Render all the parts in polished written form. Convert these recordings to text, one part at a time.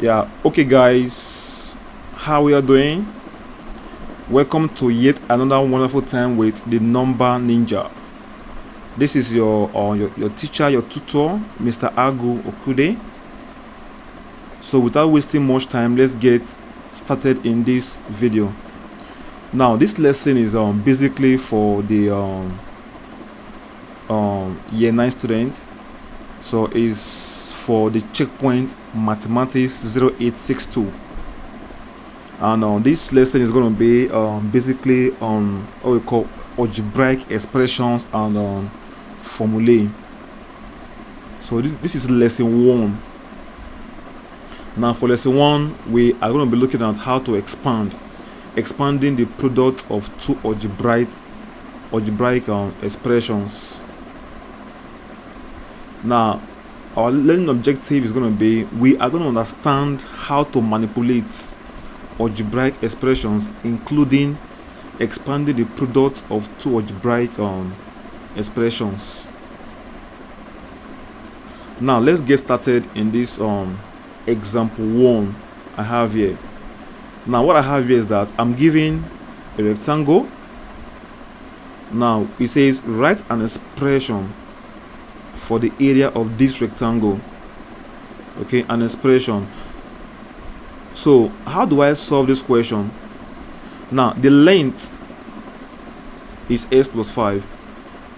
Yeah, okay guys, how we are doing? Welcome to yet another wonderful time with the number ninja. This is your teacher, your tutor, Mr. Agu Okude. So without wasting much time, let's get started in this video. Now this lesson is basically for the year 9 student. So it's for the checkpoint mathematics 0862, and this lesson is going to be basically on what we call algebraic expressions and formulae. So this is lesson 1. Now for lesson 1, we are going to be looking at how to expanding the product of two algebraic expressions. Now our learning objective is going to be, we are going to understand how to manipulate algebraic expressions, including expanding the product of two algebraic expressions. Now let's get started in this example 1 I have here. Now what I have here is that I'm giving a rectangle. Now it says write an expression for the area of this rectangle. Okay, an expression. So how do I solve this question? Now the length is s plus 5.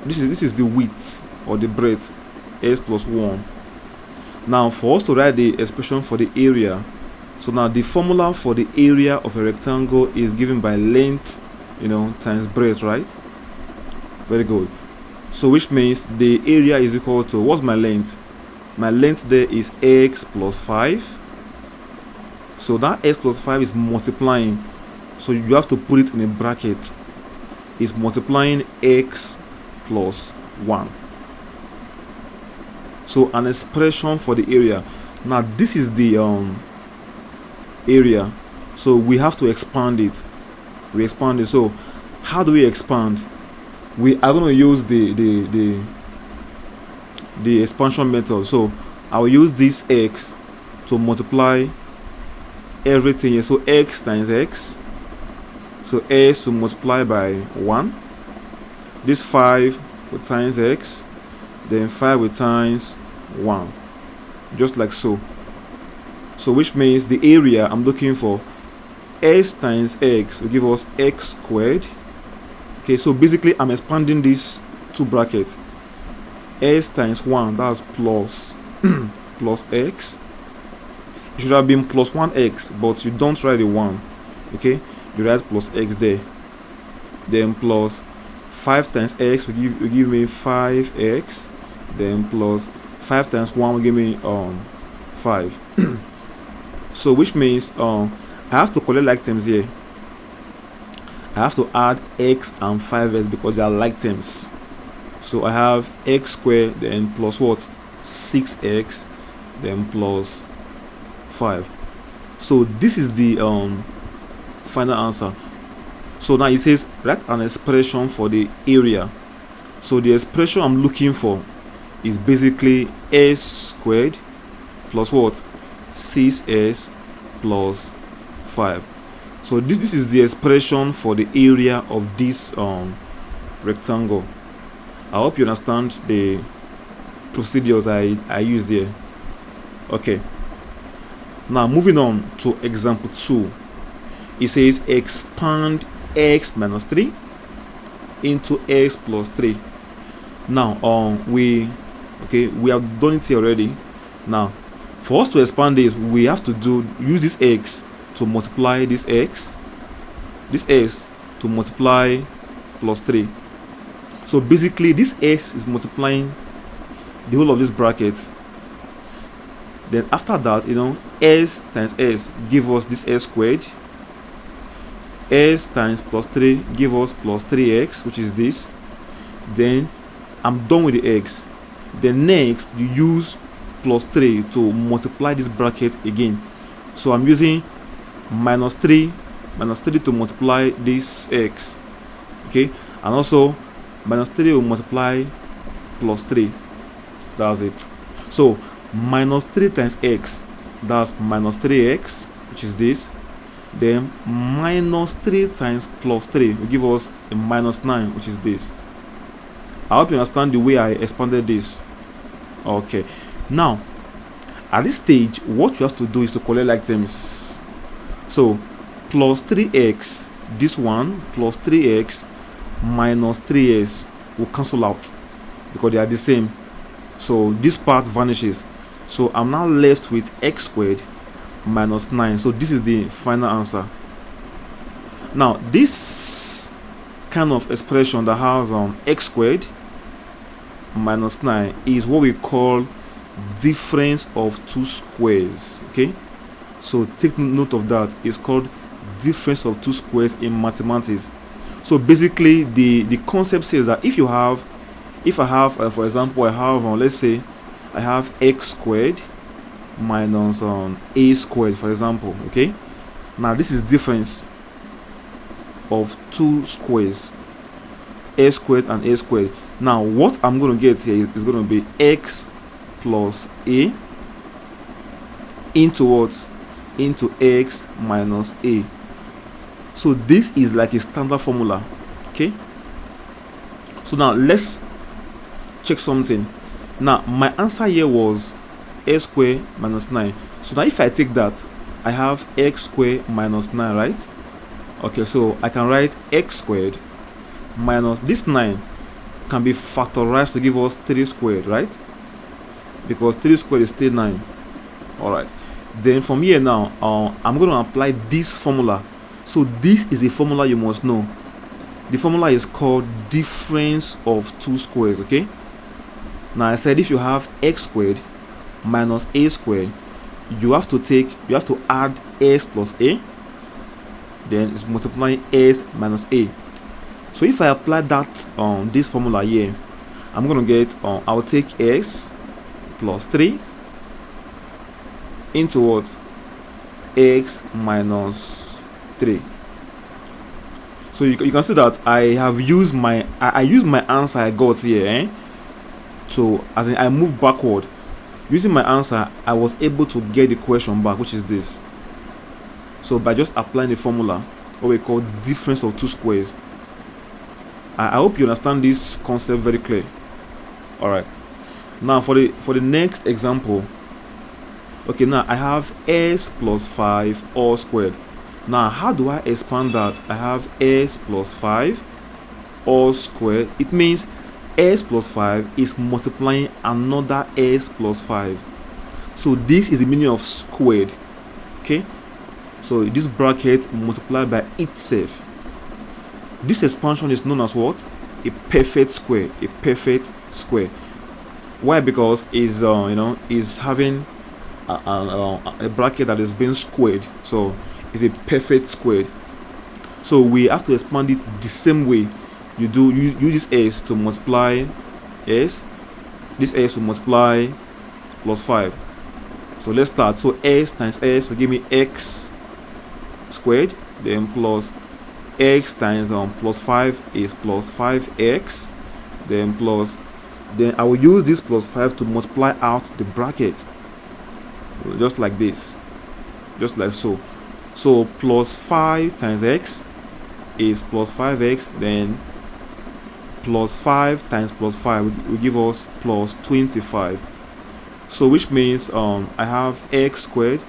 This is the width or the breadth, s plus 1. Now for us to write the expression for the area, so now the formula for the area of a rectangle is given by length, times breadth, right? Very good. So which means the area is equal to, what's my length? My length there is x plus 5. So that x plus 5 is multiplying, so you have to put it in a bracket. It's multiplying x plus 1. So an expression for the area. Now this is the area, so we have to expand it. We expand it. So how do we expand? We are going to use the expansion method. So I will use this x to multiply everything here. So x times x, so s will multiply by 1. This 5 will times x, then 5 will times 1, just like so. So which means the area I'm looking for, s times x, will give us x squared. Okay, so basically I'm expanding these two brackets. S times 1, that's plus plus x. It should have been plus 1x, but you don't write the 1. Okay, you write plus x there. Then plus 5 times x will give me 5x. Then plus 5 times 1 will give me 5. So which means I have to collect like terms here. I have to add x and 5x because they are like terms. So I have x squared, then plus what? 6x, then plus 5. So this is the final answer. So now it says write an expression for the area. So the expression I'm looking for is basically s squared plus what? 6s plus 5. So this is the expression for the area of this rectangle. I hope you understand the procedures I used here. Okay. Now moving on to example 2. It says expand x minus 3 into x plus 3. Now we have done it here already. Now for us to expand this, we have to use this x to multiply this x to multiply plus 3. So basically this x is multiplying the whole of this bracket. Then after that, s times s give us this s squared. S times plus 3 give us plus 3x, which is this. Then I'm done with the x. Then next you use plus 3 to multiply this bracket again. So I'm using minus 3 to multiply this x. Okay, and also minus 3 will multiply plus 3. That's it. So minus 3 times x that's minus 3x, which is this. Then minus 3 times plus 3 will give us a minus 9, which is this. I hope you understand the way I expanded this. Okay, now at this stage, what you have to do is to collect like terms. So plus 3x, this one plus 3x minus 3s will cancel out because they are the same. So this part vanishes. So I'm now left with x squared minus 9. So this is the final answer. Now this kind of expression that has x squared minus 9 is what we call difference of two squares. Okay, so take note of that. It's called difference of two squares in mathematics. So basically the concept says that if I have for example, I have let's say I have x squared minus a squared, for example. Okay, now this is difference of two squares, a squared and a squared. Now what I'm going to get here is going to be x plus a into what? Into x minus a. So this is like a standard formula. Okay, so now let's check something. Now my answer here was x squared minus 9. So now if I take that, I have x squared minus 9, right? Okay, so I can write x squared minus this 9 can be factorized to give us 3 squared, right? Because 3 squared is still 9. All right, then from here now I'm going to apply this formula. So this is a formula you must know. The formula is called difference of two squares. Okay, now I said if you have x squared minus a squared, you have to add s plus a, then it's multiplying s minus a. So if I apply that this formula here, I'm gonna get I'll take x plus 3 into what? X minus 3. So you can see that I have used my answer I got here, so as in I moved backward. Using my answer, I was able to get the question back, which is this. So by just applying the formula, what we call difference of two squares. I hope you understand this concept very clear. All right, now for the next example. Okay, now I have s plus 5 all squared. Now how do I expand that? I have s plus 5 all squared. It means s plus 5 is multiplying another s plus 5. So this is the meaning of squared. Okay, so this bracket multiplied by itself. This expansion is known as what? A perfect square. A perfect square. Why? Because is is having a bracket that is being squared, so it's a perfect square. So we have to expand it the same way. You use this s to multiply s, this s to multiply plus 5. So let's start. So s times s will give me x squared, then plus x times plus 5 is plus 5x, then I will use this plus 5 to multiply out the bracket, just like this, just like so. So plus 5 times x is plus 5x, then plus 5 times plus 5 will give us plus 25. So which means I have x squared.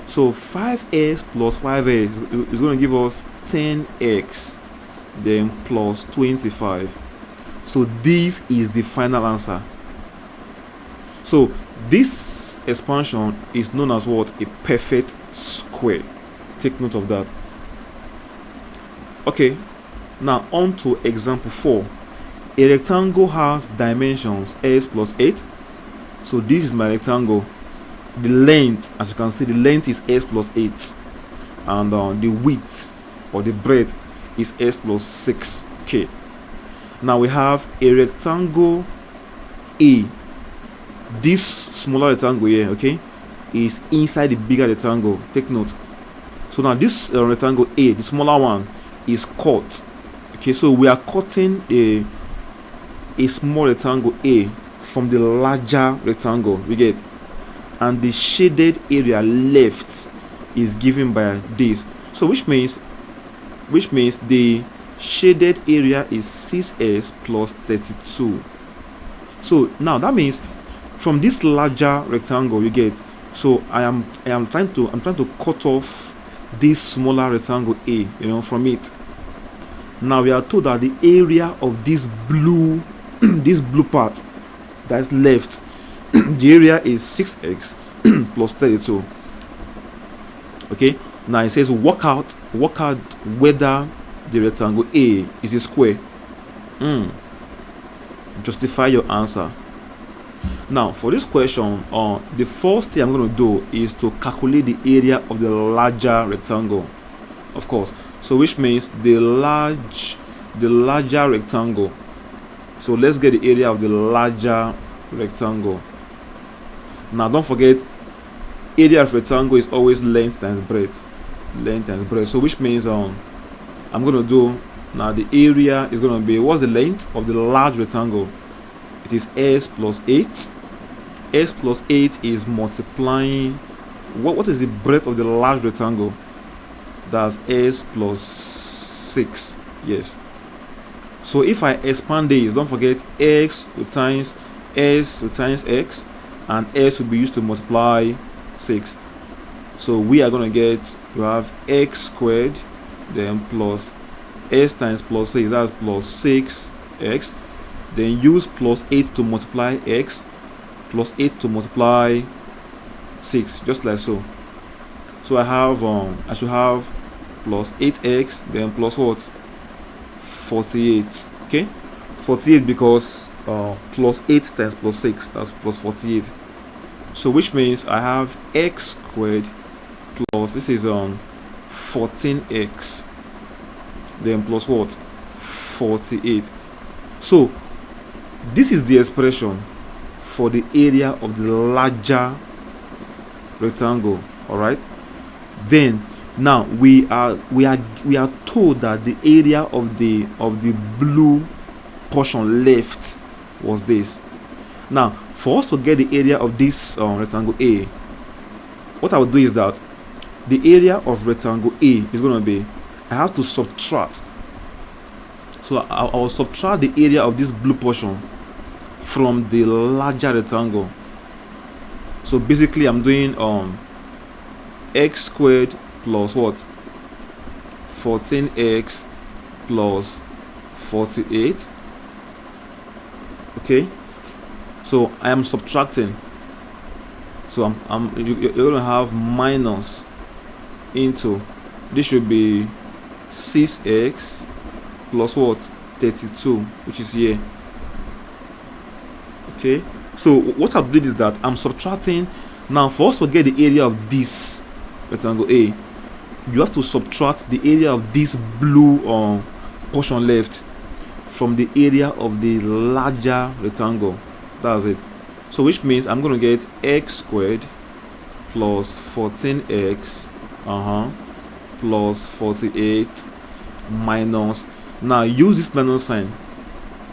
So 5x plus 5x is going to give us 10x, then plus 25. So this is the final answer. So this expansion is known as what? A perfect square. Take note of that. Okay, now on to example 4. A rectangle has dimensions s plus 8. So this is my rectangle. The length, as you can see, the length is s plus 8, and the width or the breadth is s plus 6. Okay, now we have a rectangle A. This smaller rectangle here, okay, is inside the bigger rectangle. Take note. So now this rectangle A, the smaller one, is cut. Okay, so we are cutting a small rectangle A from the larger rectangle. We get, and the shaded area left is given by this. So which means the shaded area is 6s plus 32. So now that means from this larger rectangle you get, so I'm trying to cut off this smaller rectangle A, from it. Now we are told that the area of this blue this blue part that's left, the area is 6x plus 32. Okay, now it says work out whether the rectangle A is a square. Justify your answer. Now for this question, the first thing I'm going to do is to calculate the area of the larger rectangle, of course. So which means the larger rectangle. So let's get the area of the larger rectangle. Now don't forget, area of rectangle is always length times breadth. So which means I'm going to do, now the area is going to be, what's the length of the large rectangle? It is s plus 8. S plus 8 is multiplying, what is the breadth of the large rectangle? That's s plus 6. Yes. So if I expand this, don't forget x will times s will times x, and s will be used to multiply 6. So we are going to get, you have x squared then plus s times plus 6, that's plus 6x, then use plus 8 to multiply x, plus 8 to multiply 6, just like so. So I have I should have plus 8x then plus what? 48. Okay, 48 because plus 8 times plus 6, that's plus 48. So which means I have x squared plus, this is 14x then plus what? 48. So this is the expression for the area of the larger rectangle. All right, then now we are told that the area of the blue portion left was this. Now for us to get the area of this rectangle A, what I will do is that the area of rectangle A is going to be, I have to subtract. So I will subtract the area of this blue portion from the larger rectangle. So basically I'm doing x squared plus what? 14x plus 48. Okay, so I am subtracting. So you're going to have minus into, this should be 6x plus what? 32, which is here. Okay, so what I've did is that I'm subtracting. Now for us to get the area of this rectangle A, you have to subtract the area of this blue portion left from the area of the larger rectangle. That's it. So which means I'm going to get x squared plus 14x plus 48 minus, now use this minus sign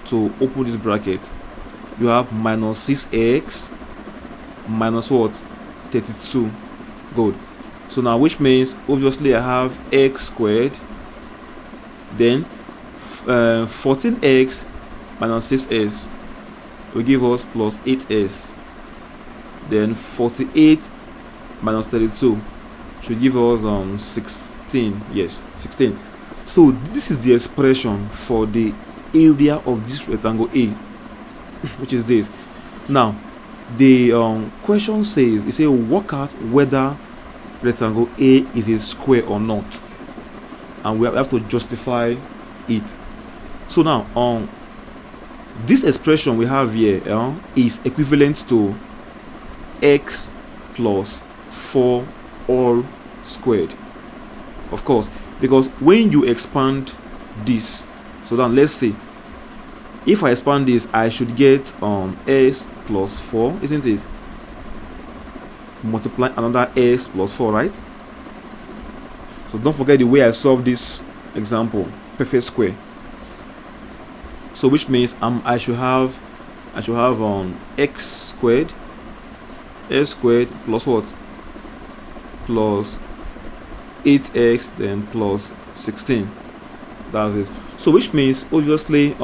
to open this bracket. You have minus 6x minus what? 32. Good. So now which means obviously I have x squared, then 14x minus 6s will give us plus 8s, then 48 minus 32 should give us 16. Yes, 16. So this is the expression for the area of this rectangle A, which is this. Now the question says, it says work out whether rectangle A is a square or not, and we have to justify it. So now this expression we have here is equivalent to x plus 4 all squared, of course, because when you expand this, so then let's say if I expand this, I should get s plus 4, isn't it? Multiply another s plus 4, right? So don't forget the way I solved this example, perfect square. So which means I should have x squared x squared plus what? Plus 8x then plus 16. That's it. So which means obviously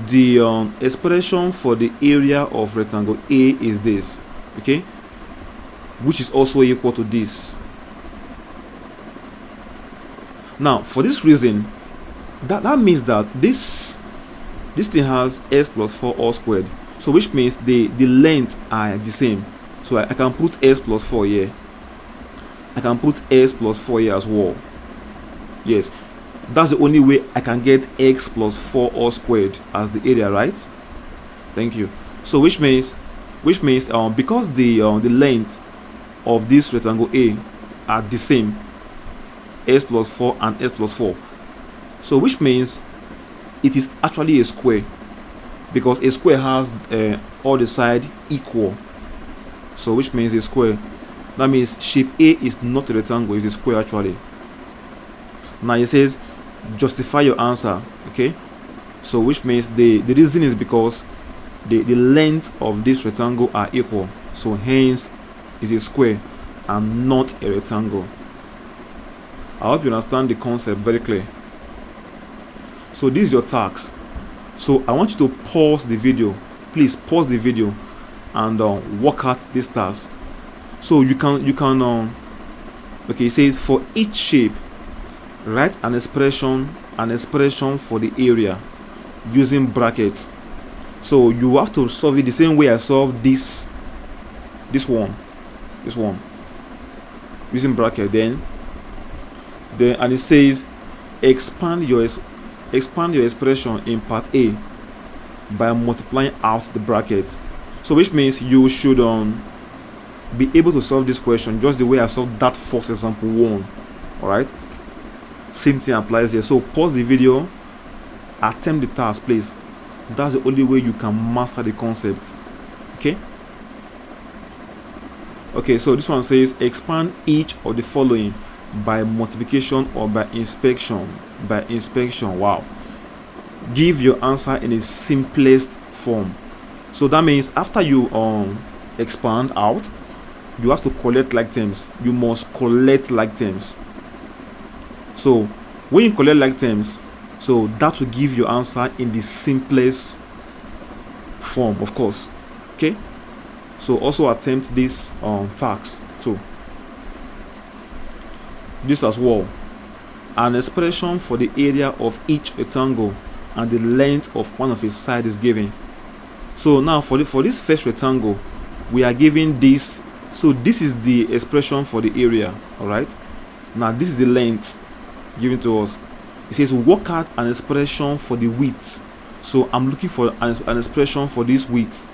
the expression for the area of rectangle A is this, okay, which is also equal to this. Now for this reason, that means that this thing has x plus 4 all squared, so which means the length are the same. So I can put x plus 4 here, I can put x plus 4 here as well. Yes, that's the only way I can get x plus 4 all squared as the area, right? Thank you. So which means because the length of this rectangle A are the same, x plus 4 and x plus 4, so which means it is actually a square, because a square has all the side equal. So which means a square. That means shape A is not a rectangle, it's a square actually. Now it says justify your answer, okay, so which means the reason is because the length of this rectangle are equal, so hence it's a square and not a rectangle. I hope you understand the concept very clear. So this is your task. So I want you to pause the video, please pause the video and work out this task. So you can okay, it says for each shape write an expression for the area using brackets. So you have to solve it the same way I solved this one using bracket. Then and it says expand your expression in part A by multiplying out the brackets. So which means you should be able to solve this question just the way I solved that first example 1. All right, same thing applies here. So pause the video, attempt the task, please. That's the only way you can master the concept. Okay, so this one says expand each of the following by multiplication or by inspection. Wow, give your answer in a simplest form. So that means after you expand out, you have to collect like terms. You must collect like terms. So when you collect like terms, so that will give your answer in the simplest form, of course. Okay, so also attempt this task too. This as well, an expression for the area of each rectangle and the length of one of its sides is given. So now for this first rectangle, we are given this. So this is the expression for the area. All right, now this is the length given to us. It says work out an expression for the width. So I'm looking for an expression for this width,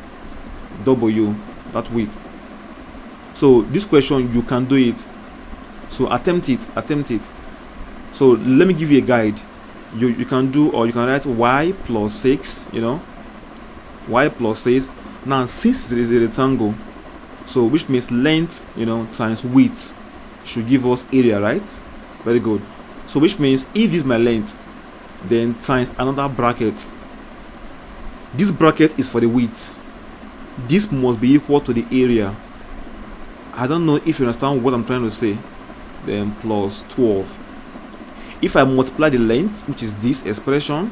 W, that width. So this question you can do it. So attempt it. So let me give you a guide. You can do, or you can write y plus 6, y plus 6. Now since it is a rectangle, so which means length times width should give us area, right? Very good. So which means if this is my length, then times another bracket. This bracket is for the width. This must be equal to the area. I don't know if you understand what I'm trying to say. Then plus 12. If I multiply the length, which is this expression,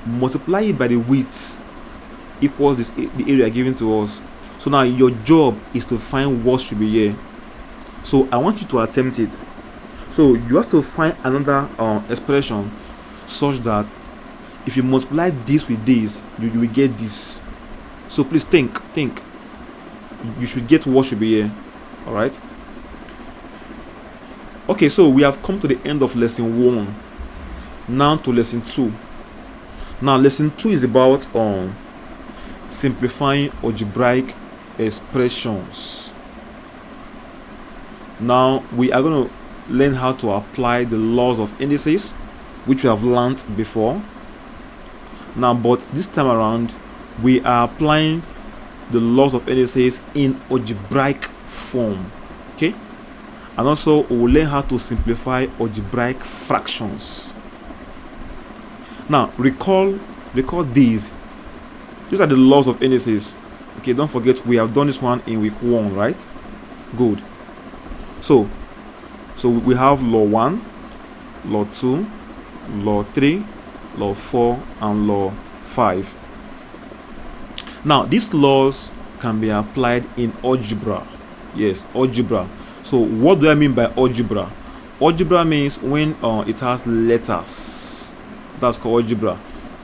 multiply it by the width, equals the area given to us. So now your job is to find what should be here. So I want you to attempt it. So you have to find another expression such that if you multiply this with this, you will get this. So please think. You should get what should be here. All right. Okay, so we have come to the end of lesson 1. Now to lesson 2. Now lesson 2 is about simplifying algebraic expressions. Now we are going to learn how to apply the laws of indices, which we have learned before. Now, but this time around, we are applying the laws of indices in algebraic form. Okay, and also we will learn how to simplify algebraic fractions. Now recall these are the laws of indices. Okay, don't forget we have done this one in week 1, right? Good. So we have law 1, law 2, law 3, law 4, and law 5. Now these laws can be applied in algebra. Yes, algebra. So what do I mean by algebra? Algebra means when it has letters. That's called algebra.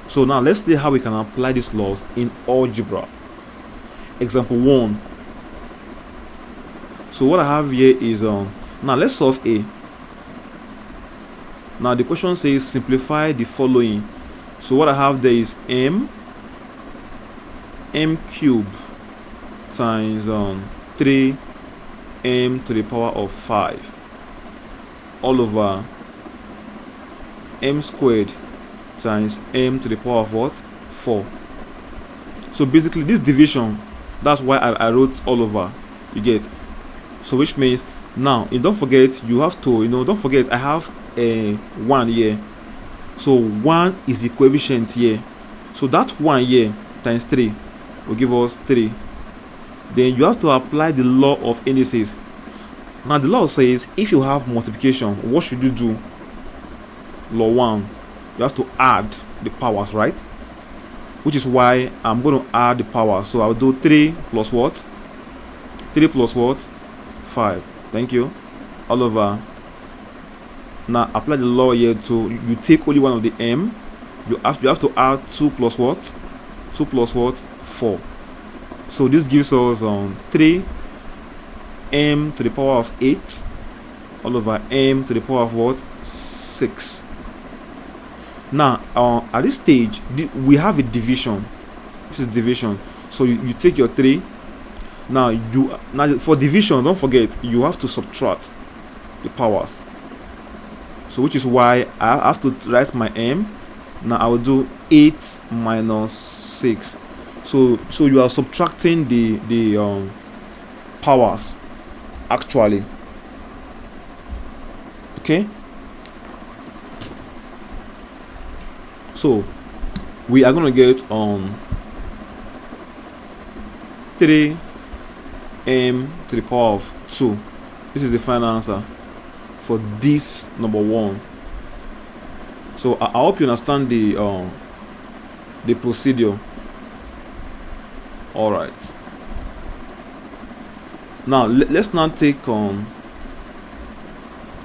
So now let's see how we can apply these laws in algebra. Example 1. So what I have here is now let's solve A. Now the question says simplify the following. So what I have there is m cubed times 3m to the power of 5 all over m squared times m to the power of what? 4. So basically this division, that's why I wrote all over, you get. So which means now, and don't forget, you have to, don't forget I have a 1 here. So 1 is the coefficient here. So that 1 here times 3 will give us 3. Then you have to apply the law of indices. Now the law says if you have multiplication, what should you do? Law 1, you have to add the powers, right? Which is why I'm going to add the powers. So I'll do 3 plus what? 3 plus what? 5. Thank you. All over. Now apply the law here to, you take only one of the m. You have to add 2 plus what? 2 plus what? 4. So this gives us 3 m to the power of 8 all over m to the power of what? 6. Now at this stage we have a division. This is division. So you take your 3. Now for division, don't forget you have to subtract the powers. So which is why I have to write my m. Now I will do 8 minus 6. So you are subtracting the powers actually. Okay. So we are gonna get 3 m to the power of 2. This is the final answer for this number 1. So I hope you understand the procedure. All right. Now let's not take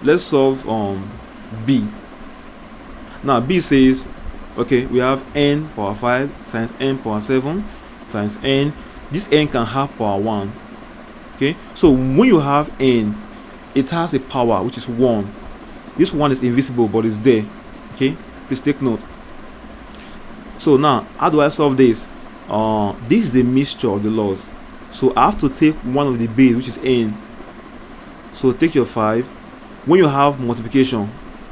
let's solve B. Now B says, okay, we have n power 5 times n power 7 times n. This n can have power 1. Okay, so when you have n, it has a power which is 1. This 1 is invisible but it's there. Okay, please take note. So now how do I solve this? This is a mixture of the laws. So I have to take one of the base, which is n. So take your 5. When you have multiplication,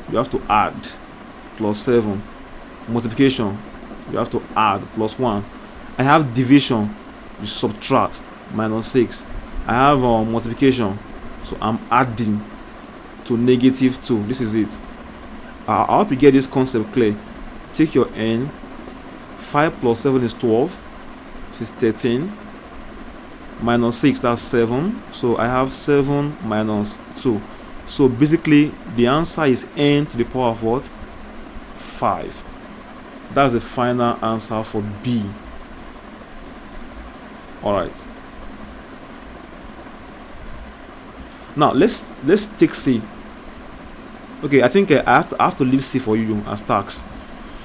you have to add plus 7. Multiplication, you have to add plus 1. I have division, you subtract minus 6. I have multiplication, so I'm adding to negative 2. This is it. I hope you get this concept clear. Take your n. 5 plus 7 is 12. This is 13. Minus 6, that's 7. So I have 7 minus 2. So basically the answer is n to the power of what? 5. That's the final answer for B. Alright. Now let's take C. Okay, I think I have to leave C for you as tax.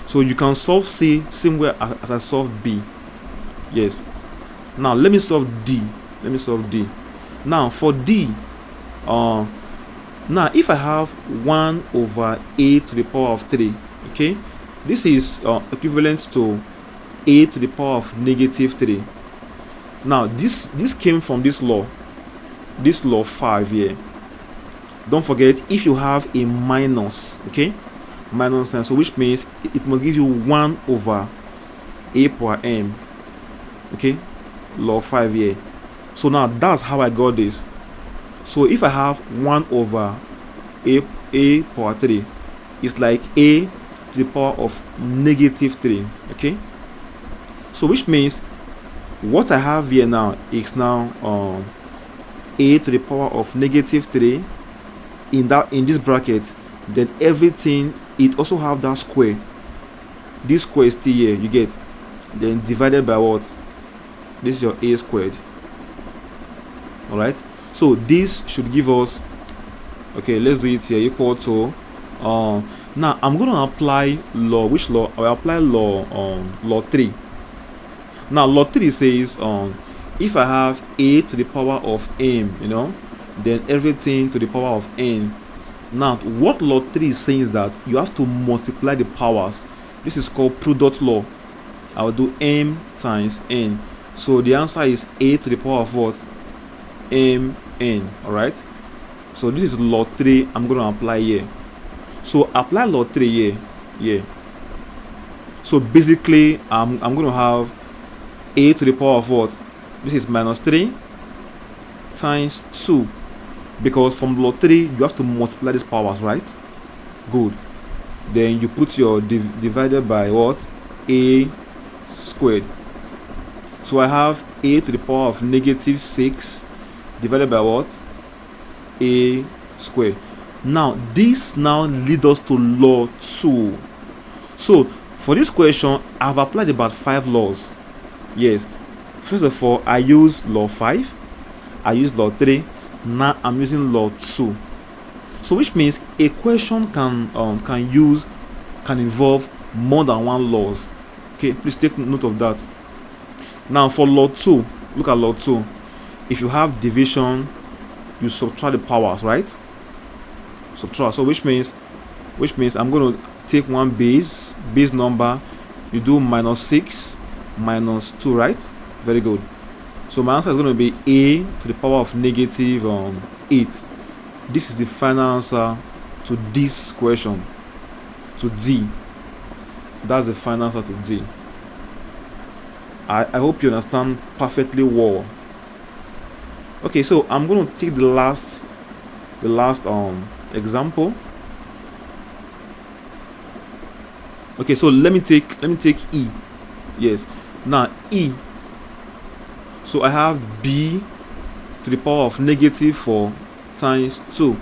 So you can solve C same way as I solved B. Yes. Now let me solve D. Now for D, now if I have 1 over a to the power of 3, okay, this is equivalent to a to the power of negative 3. Now this came from this law 5 here. Don't forget, if you have a minus, okay, minus sign, so which means it must give you 1 over a power m. Okay, law 5 here. So now that's how I got this. So if I have 1 over a power 3, it's like a to the power of negative 3. Okay, so which means what I have here now is now a to the power of -3 in this bracket. Then everything, it also have that square. This square is still here, you get, then divided by what? This is your a squared. All right, so this should give us, okay, let's do it here, equal to now I'm going to apply law. Which law? I will apply law 3. Now law 3 says if I have a to the power of m, then everything to the power of n. Now what law 3 is saying is that you have to multiply the powers. This is called product law. I will do m times n. So the answer is a to the power of what? m n. All right, so this is law 3 I'm going to apply here. So apply law 3 here. So basically I'm going to have a to the power of what? This is -3 times 2, because from law 3 you have to multiply these powers, right? Good. Then you put your divided by what? A squared. So I have a to the power of -6 divided by what? A squared. Now this now leads us to law 2. So for this question I've applied about 5 laws. Yes, first of all I use law 5, I use law 3, now I'm using law 2. So which means a question can involve more than one laws. Okay, please take note of that. Now for law 2, look at law 2. If you have division, you subtract the powers, right? Subtract. So which means I'm going to take one base number, you do -6 -2, right? Very good. So my answer is going to be a to the power of -8. This is the final answer to this question, to D. That's the final answer to D. I hope you understand perfectly well. Okay, so I'm going to take the last example. Okay, so let me take E. Yes, now E. So I have b to the power of -4 times 2.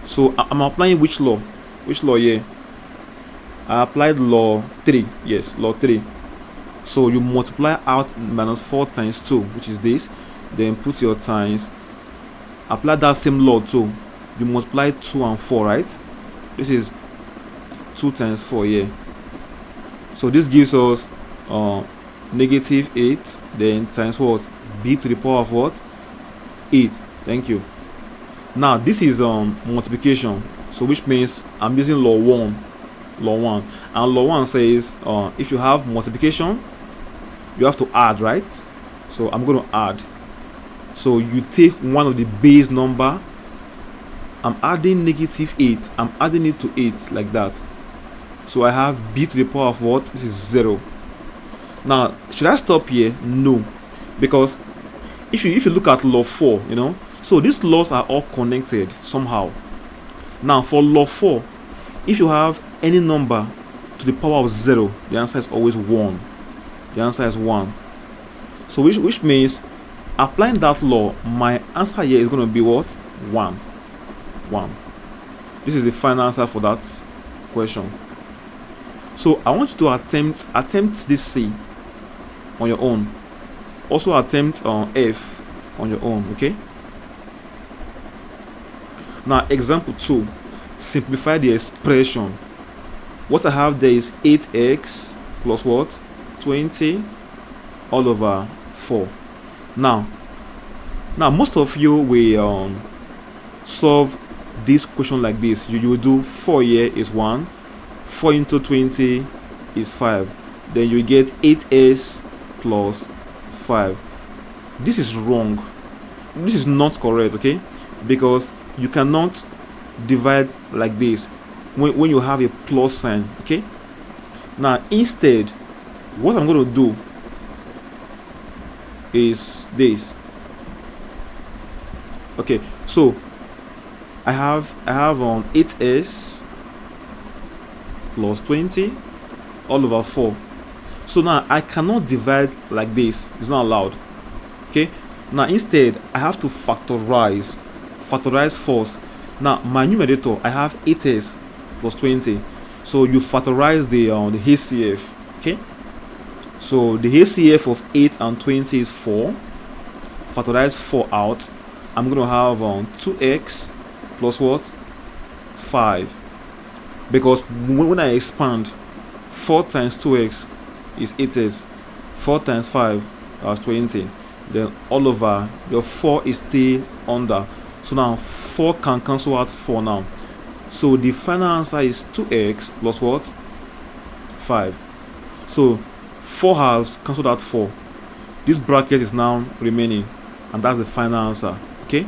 So I'm applying which law? Which law here? I applied law 3. Yes, law 3. So you multiply out -4 times 2, which is this. Then put your times. Apply that same law too. You multiply 2 and 4, right? This is 2 times 4 here. So this gives us -8, then times what? B to the power of what? 8. Thank you. Now this is multiplication. So which means I'm using law 1. And law 1 says if you have multiplication, you have to add, right? So I'm going to add. So you take one of the base number. I'm adding -8. I'm adding it to 8 like that. So I have b to the power of what? This is 0. Now should I stop here? No, because if you look at law 4, so these laws are all connected somehow. Now for law 4, if you have any number to the power of 0, the answer is always 1. The answer is 1. So which means applying that law, my answer here is going to be what? 1. This is the final answer for that question. So I want you to attempt this C on your own. Also attempt F on your own, okay? Now example 2, simplify the expression. What I have there is 8x plus what? 20 all over 4. Now most of you will solve this question like this. You will do 4 here is 1, 4 into 20 is 5, then you get 8s plus 5. This is wrong. This is not correct, okay? Because you cannot divide like this when you have a plus sign, okay? Now instead, what I'm going to do is this. Okay, so I have 8s plus 20 all over 4. So now I cannot divide like this. It's not allowed. Okay, now instead I have to factorize first. Now my numerator, I have 8s plus 20. So you factorize the HCF. Okay, so the HCF of 8 and 20 is 4. Factorize 4 out. I'm going to have 2x plus what? 5. Because when I expand, 4 times 2x is 8s. 4 times 5 is 20. Then all over, your 4 is still under. So now 4 can cancel out 4 now. So the final answer is 2x plus what? 5. So 4 has cancelled out 4. This bracket is now remaining, and that's the final answer. Okay,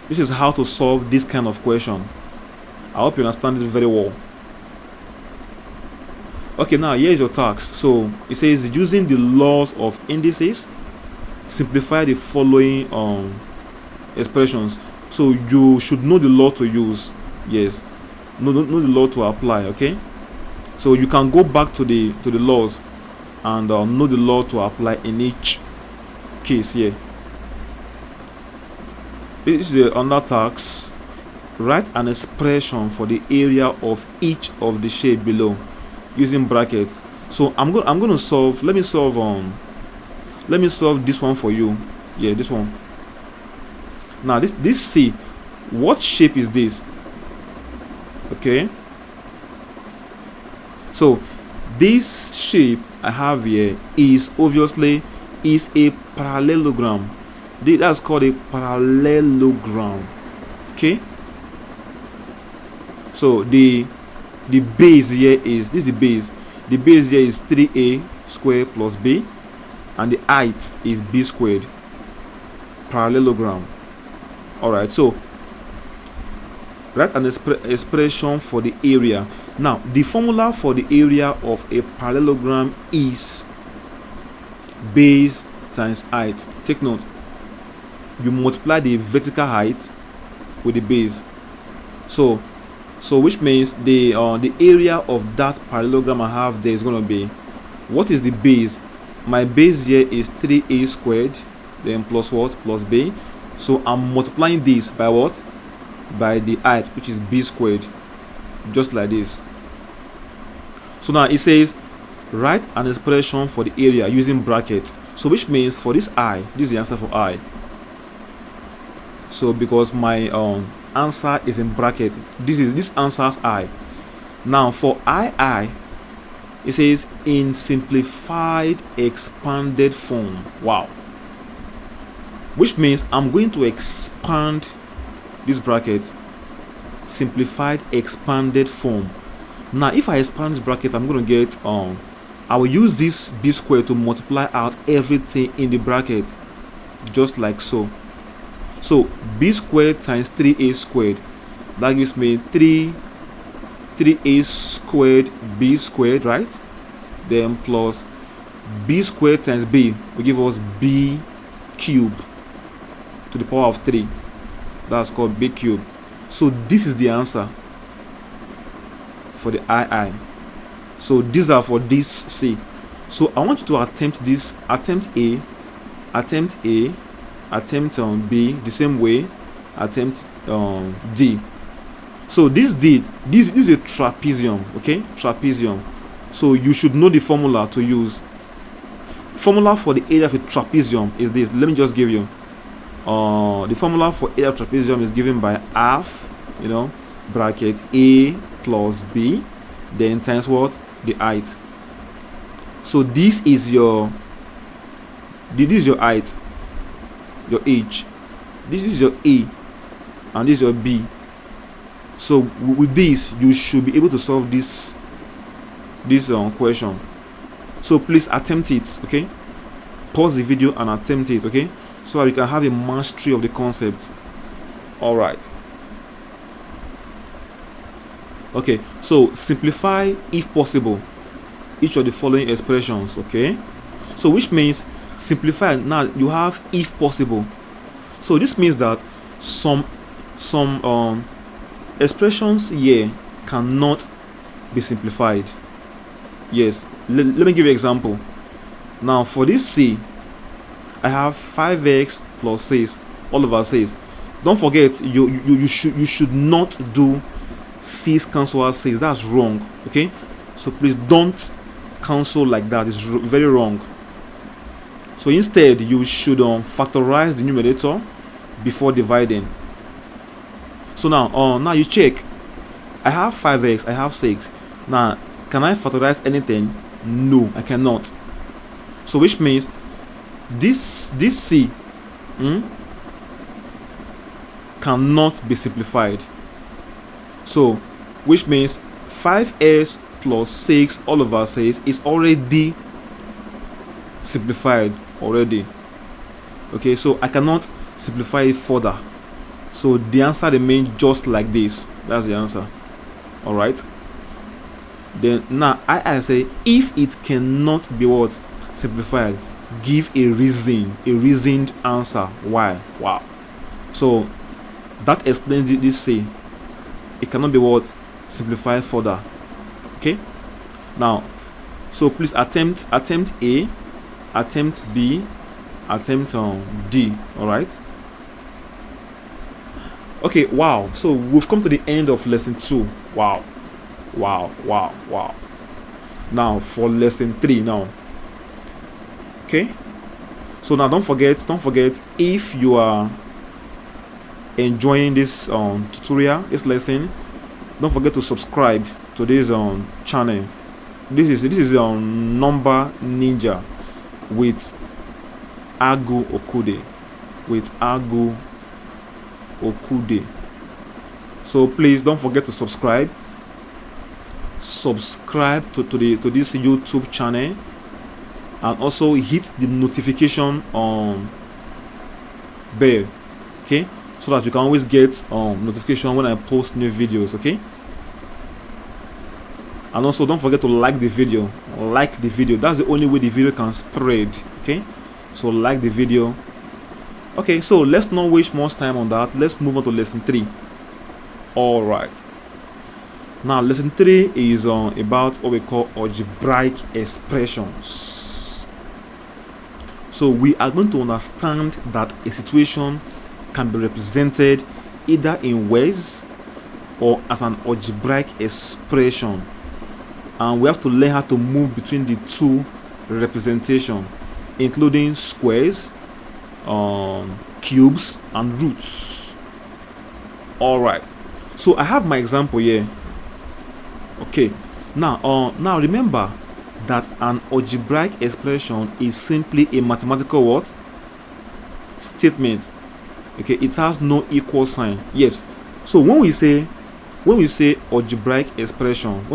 this is how to solve this kind of question. I hope you understand it very well. Okay, now here's your task. So it says, using the laws of indices, simplify the following expressions. So you should know the law to use. Yes, know the law to apply. Okay, so you can go back to the laws and know the law to apply in each case here. This is another task. Write an expression for the area of each of the shape below using brackets. So I'm going to solve. Let me solve this one for you. Yeah, this one. Now this C, what shape is this? Okay, so this shape I have here is obviously a parallelogram. That's called a parallelogram. Okay, so the base here is, this is the base. The base here is 3a squared plus b, and the height is b squared. Parallelogram. All right, so write an expression for the area. Now the formula for the area of a parallelogram is base times height. Take note, you multiply the vertical height with the base. So which means the area of that parallelogram I have there is going to be, what is the base? My base here is 3a squared, then plus what? Plus b. So I'm multiplying this by what? By the height, which is b squared, just like this. So now it says, write an expression for the area using brackets. So which means for this I, this is the answer for I. So because my answer is in bracket, this answers I. Now for I, it says in simplified expanded form. Wow. Which means I'm going to expand this bracket, simplified expanded form. Now if I expand this bracket, I'm going to get I will use this b squared to multiply out everything in the bracket, just like so. So b squared times 3a squared, that gives me 3a squared b squared, right? Then plus b squared times b will give us b cubed to the power of 3. That's called b cubed. So this is the answer for the II. So these are for this C. So I want you to attempt this, attempt A, attempt B the same way, attempt D. So this D, this is a trapezium. Okay, trapezium. So you should know the formula to use. Formula for the area of a trapezium is this. Let me just give you the formula for area of trapezium is given by half, bracket A plus B, then times what? The height. So this is your height, your H. This is your A, and this is your B. So with this, you should be able to solve this question. So please attempt it. Okay, pause the video and attempt it. Okay, so that you can have a mastery of the concept. All right. Okay, so simplify if possible each of the following expressions. Okay, so which means simplify. Now you have if possible. So this means that some expressions here cannot be simplified. Yes, let me give you an example. Now for this c, I have 5x plus 6 all over 6. Don't forget, you should not do 6 cancel out 6. That's wrong. Okay, so please don't cancel like that. It's very wrong. So instead, you should factorize the numerator before dividing. So now you check. I have 5x, I have 6. Now, can I factorize anything? No, I cannot. So which means this c cannot be simplified. So which means 5s plus 6 all over 6 is already simplified already. Okay, so I cannot simplify it further. So the answer remains just like this. That's the answer. All right. Then now I say, if it cannot be what simplified, give a reasoned answer why. Wow. So that explains this say it cannot be what simplified further. Okay, now so please attempt A, attempt B, attempt D. All right. Okay, wow, so we've come to the end of lesson 2. Wow. Now for lesson 3 now. Okay, so now don't forget, if you are enjoying this tutorial, this lesson, don't forget to subscribe to this channel. This is number ninja with Agu Okude. So please don't forget to subscribe to this YouTube channel, and also hit the notification bell, okay, so that you can always get notification when I post new videos. Okay, and also don't forget to like the video. That's the only way the video can spread. Okay, so like the video. Okay, so let's not waste much time on that. Let's move on to lesson 3. All right, now lesson 3 is about what we call algebraic expressions. So we are going to understand that a situation can be represented either in words or as an algebraic expression, and we have to learn how to move between the two representations, including squares, cubes, and roots. All right, so I have my example here. Okay, now remember that an algebraic expression is simply a mathematical what statement. Okay, it has no equal sign. Yes, so when we say algebraic expression,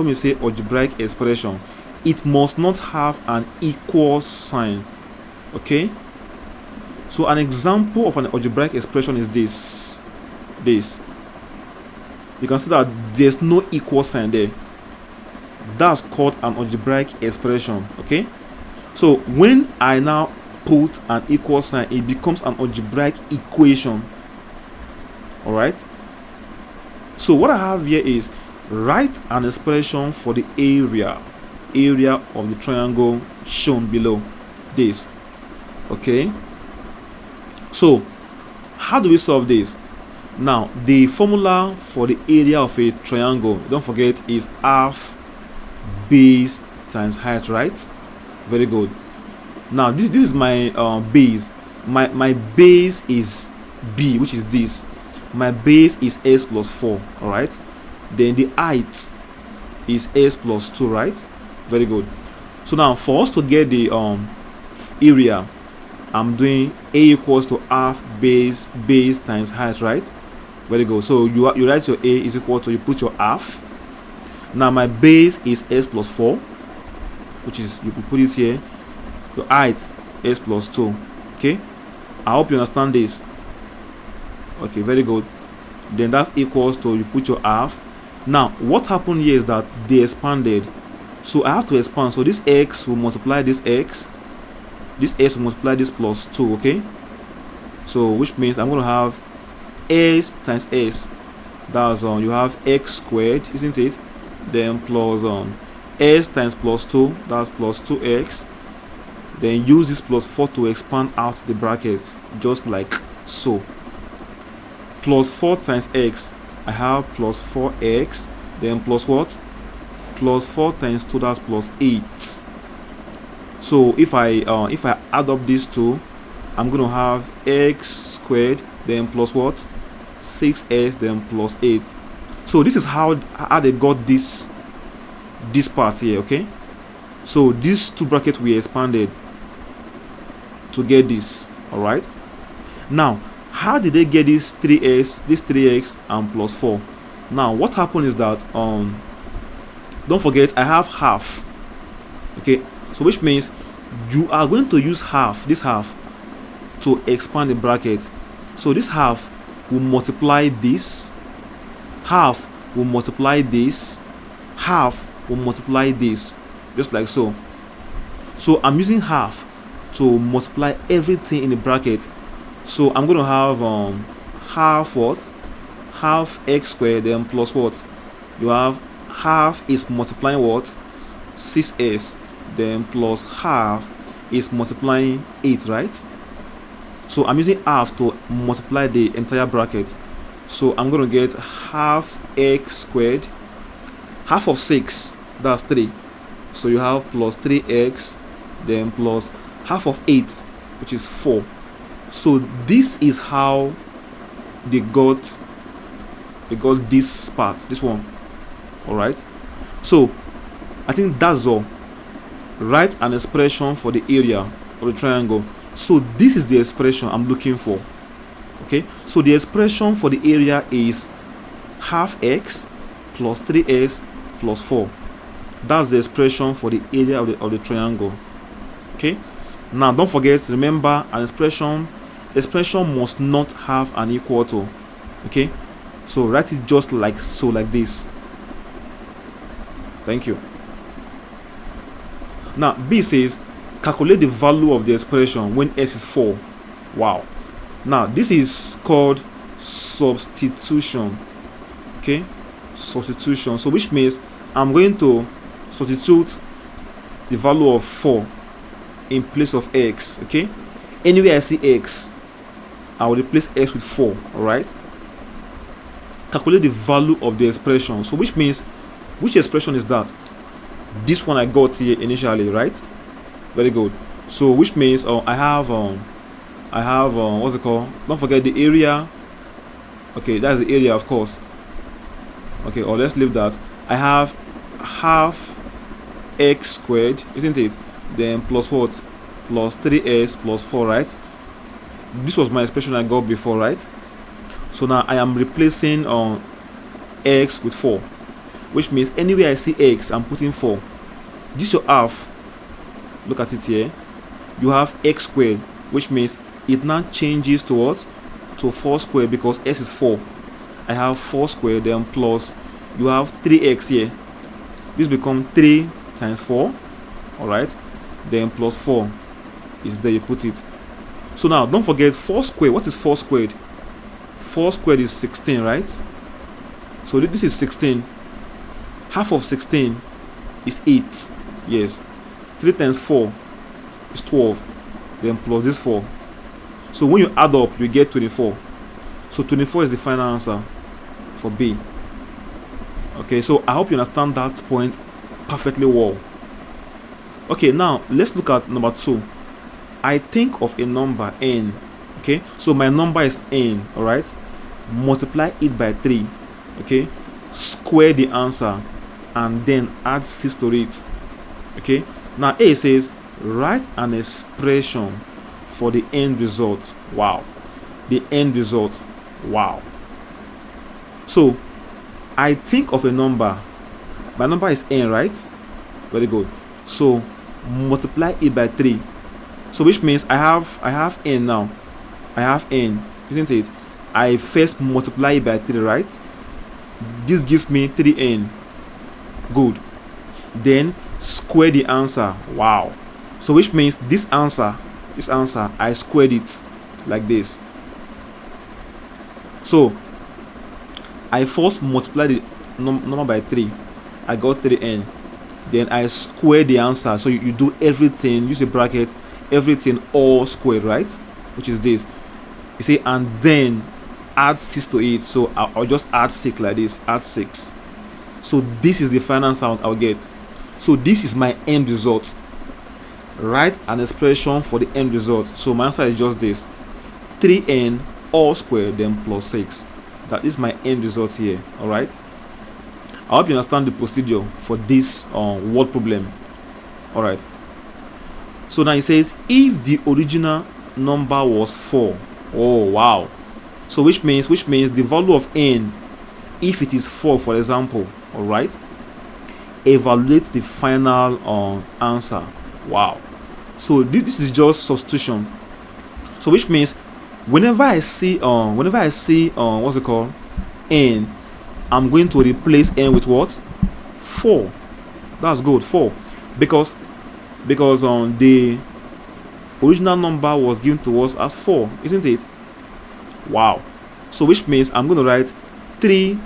it must not have an equal sign. Okay, so an example of an algebraic expression is this. You can see that there's no equal sign there. That's called an algebraic expression. Okay, so when I now put an equal sign, it becomes an algebraic equation. All right, so what I have here is write an expression for the area of the triangle shown below this. Okay, so how do we solve this? Now the formula for the area of a triangle, don't forget, is half base times height, right? Very good. Now this is my base. My base is b, which is this. My base is s plus 4. All right, then the height is s plus 2, right? Very good. So now for us to get the area, I'm doing a equals to half base times height, right? Very good. So you write your a is equal to, you put your half. Now my base is s plus 4, which is, you put it here. Your height s plus 2. Okay, I hope you understand this. Okay, very good. Then that's equals to, you put your half. Now what happened here is that they expanded, so I have to expand. So this x will multiply this x, this s will multiply this plus 2. Okay, so which means I'm going to have s times s. That's you have x squared, isn't it? Then plus s times plus 2, that's plus 2x. Then use this plus 4 to expand out the bracket, just like so. Plus 4 times x, I have plus 4x, then plus what? Plus 4 times 2, that's plus 8. So if I add up these two, I'm going to have x squared, then plus what? 6s, then plus 8. So this is how they got this part here, okay? So these two brackets we expanded to get this, all right? Now, how did they get this 3x and plus 4? Now, what happened is that don't forget I have half, okay? So which means you are going to use this half to expand the bracket. So this half will multiply this, half will multiply this, half will multiply this, just like so. So I'm using half to multiply everything in the bracket. So I'm going to have half what? Half x squared, then plus what? You have half is multiplying what? 6s, then plus half is multiplying 8, right? So I'm using half to multiply the entire bracket. So I'm going to get half x squared, half of 6, that's 3. So you have plus 3x, then plus half of 8, which is 4. So this is how they got this part, this one. All right. So I think that's all. Write an expression for the area of the triangle. So this is the expression I'm looking for. Okay. So the expression for the area is half x plus 3s plus 4. That's the expression for the area of the triangle. Okay. Now don't forget, remember, an expression must not have an equal to. Okay. So write it just like so, like this. Thank you. Now B says calculate the value of the expression when s is 4. Wow. Now this is called substitution. Okay. Substitution. So which means I'm going to substitute the value of 4 in place of x. Okay. Anywhere I see x, I will replace x with 4. All right. Calculate the value of the expression. So which means, which expression is that? This one I got here initially, right? Very good. So which means I have what's it called? Don't forget the area. Okay, that's the area, of course. Okay, or let's leave that. I have half x squared, isn't it? Then plus what? Plus 3s plus 4, right? This was my expression I got before, right? So now I am replacing x with 4, which means anywhere I see x, I'm putting 4. This your half. Look at it here. You have x squared, which means it now changes to what? To 4 squared, because s is 4. I have 4 squared, then plus you have 3x here. This becomes 3 times 4. All right. Then plus 4 is there. You put it. So now don't forget 4 squared. What is 4 squared? 4 squared is 16, right? So this is 16. Half of 16 is 8. Yes. 3 times 4 is 12. Then plus this 4. So when you add up, you get 24. So 24 is the final answer for B. Okay, so I hope you understand that point perfectly well. Okay, now let's look at number 2. I think of a number n. Okay, so my number is n. All right, multiply it by 3. Okay, square the answer and then add 6 to it. Okay, now A says write an expression for the end result. Wow, the end result. Wow. So I think of a number. My number is n, right? Very good. So multiply it by 3. So which means I have n now. I have n, isn't it? I first multiply it by 3, right? This gives me 3n. Good. Then square the answer. Wow. So which means this answer, I squared it like this. So I first multiply the number by 3. I got 3n. then I square the answer. So you do everything, use a bracket, everything all squared, right? Which is this. You say, and then add 6 to it. So I'll just add 6 like this, add 6. So this is the final answer I'll get. So this is my end result. Write an expression for the end result. So my answer is just this: 3n all squared then plus 6. That is my end result here. All right, I hope you understand the procedure for this word problem. All right, so now it says if the original number was 4. Oh wow. So which means the value of n, if it is 4 for example, all right, evaluate the final answer. Wow. So this is just substitution. So which means whenever I see what's it called, n, I'm going to replace n with what? 4. That's good, 4, because the original number was given to us as 4, isn't it? Wow. So which means I'm going to write 3.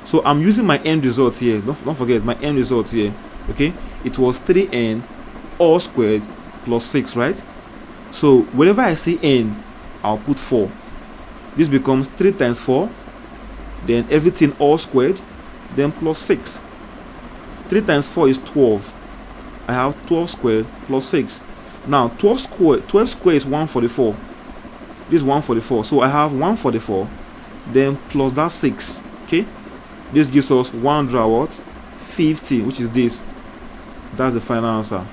So I'm using my end result here. Don't forget my end result here. Okay, it was 3n all squared plus 6, right? So whenever I see n, I'll put 4. This becomes 3 times 4, then everything all squared, then plus 6. 3 times 4 is 12. I have 12 squared plus 6. Now 12 squared is 144. This is 144. So I have 144, then plus that 6. Okay, this gives us 150, which is this. That's the final answer.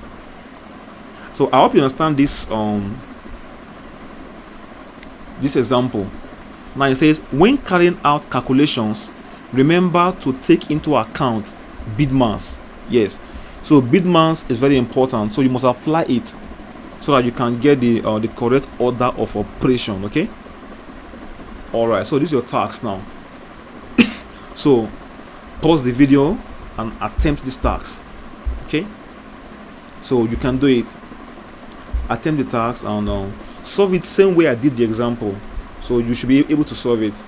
So I hope you understand this this example. Now it says, when carrying out calculations, remember to take into account bid mass. Yes, so bid mass is very important, so you must apply it so that you can get the correct order of operation. Okay, all right, so this is your task now. So pause the video and attempt this task. Okay, so you can do it. Attempt the task and solve it same way I did the example. So you should be able to solve it.